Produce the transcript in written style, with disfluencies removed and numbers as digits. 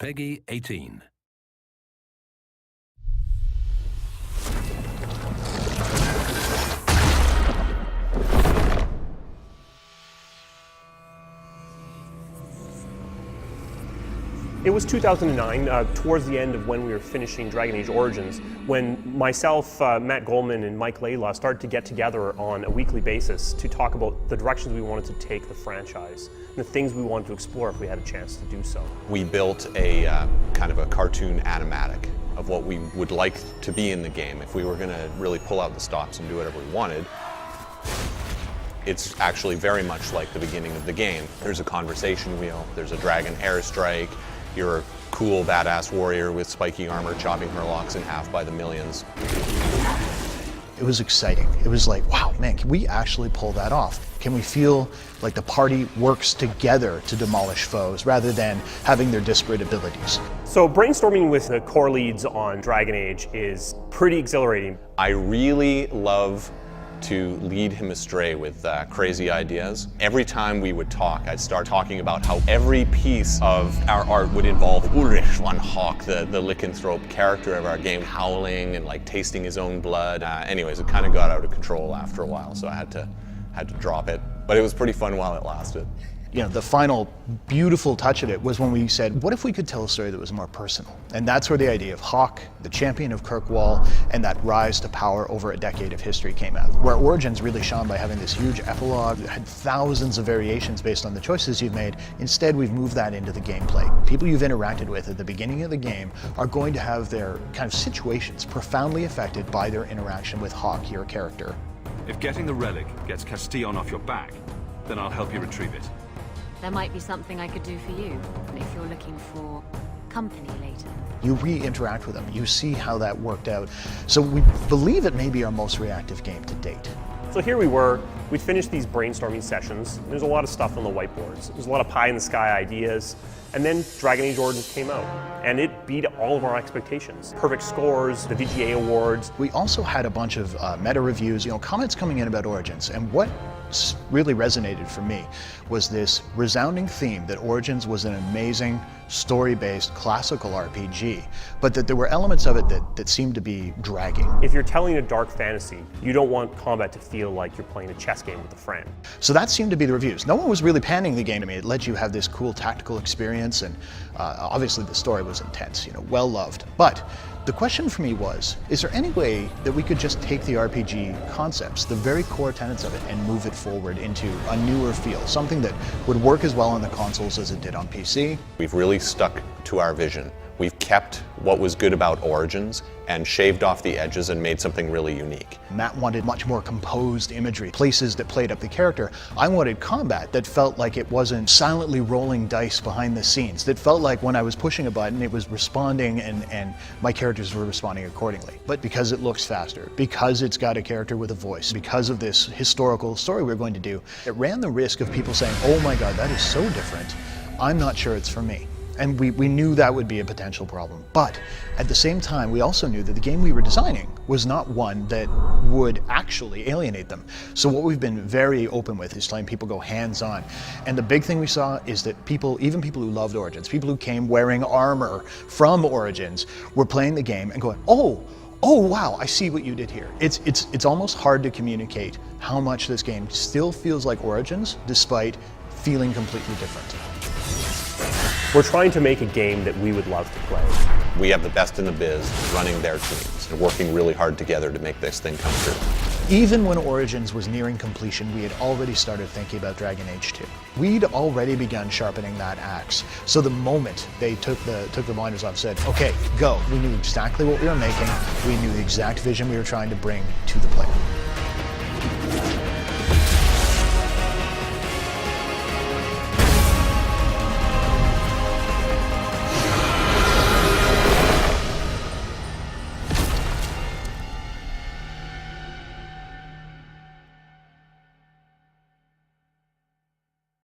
PEGI 18. It was 2009, towards the end of when we were finishing Dragon Age Origins, when myself, Matt Goldman, and Mike Layla started to get together on a weekly basis to talk about the directions we wanted to take the franchise, and the things we wanted to explore if we had a chance to do so. We built a kind of a cartoon animatic of what we would like to be in the game if we were going to really pull out the stops and do whatever we wanted. It's actually very much like the beginning of the game. There's a conversation wheel, there's a dragon airstrike, you're a cool, badass warrior with spiky armor chopping Murlocs in half by the millions. It was exciting. It was like, wow, man, can we actually pull that off? Can we feel like the party works together to demolish foes rather than having their disparate abilities? So brainstorming with the core leads on Dragon Age is pretty exhilarating. I really love to lead him astray with crazy ideas. Every time we would talk, I'd start talking about how every piece of our art would involve Ulrich von Hawk, the lycanthrope character of our game, howling and like tasting his own blood. Anyways, it kind of got out of control after a while, so I had to drop it. But it was pretty fun while it lasted. You know, the final beautiful touch of it was when we said, what if we could tell a story that was more personal? And that's where the idea of Hawk, the champion of Kirkwall, and that rise to power over a decade of history came out. Where Origins really shone by having this huge epilogue that had thousands of variations based on the choices you've made. Instead, we've moved that into the gameplay. People you've interacted with at the beginning of the game are going to have their kind of situations profoundly affected by their interaction with Hawk, your character. If getting the relic gets Castillon off your back, then I'll help you retrieve it. There might be something I could do for you, if you're looking for company later. You re-interact with them, you see how that worked out. So we believe it may be our most reactive game to date. So here we were, we'd finished these brainstorming sessions. There's a lot of stuff on the whiteboards. There's a lot of pie-in-the-sky ideas. And then Dragon Age Origins came out, and it beat all of our expectations. Perfect scores, the VGA awards. We also had a bunch of meta reviews, comments coming in about Origins, and what really resonated for me was this resounding theme that Origins was an amazing story-based classical RPG, but that there were elements of it that seemed to be dragging. If you're telling a dark fantasy, you don't want combat to feel like you're playing a chess game with a friend. So that seemed to be the reviews. No one was really panning the game to me. It let you have this cool tactical experience, and obviously the story was intense, well loved. But the question for me was, is there any way that we could just take the RPG concepts, the very core tenets of it, and move it forward into a newer feel, something that would work as well on the consoles as it did on PC? We've really stuck to our vision. We've kept what was good about Origins and shaved off the edges and made something really unique. Matt wanted much more composed imagery, places that played up the character. I wanted combat that felt like it wasn't silently rolling dice behind the scenes, that felt like when I was pushing a button, it was responding and my characters were responding accordingly. But because it looks faster, because it's got a character with a voice, because of this historical story we're going to do, it ran the risk of people saying, oh my God, that is so different. I'm not sure it's for me. And we knew that would be a potential problem. But at the same time, we also knew that the game we were designing was not one that would actually alienate them. So what we've been very open with is letting people go hands-on. And the big thing we saw is that people, even people who loved Origins, people who came wearing armor from Origins, were playing the game and going, oh wow, I see what you did here. It's almost hard to communicate how much this game still feels like Origins, despite feeling completely different. We're trying to make a game that we would love to play. We have the best in the biz running their teams and working really hard together to make this thing come true. Even when Origins was nearing completion, we had already started thinking about Dragon Age 2. We'd already begun sharpening that axe. So the moment they took the blinders off, said, okay, go. We knew exactly what we were making. We knew the exact vision we were trying to bring to the player.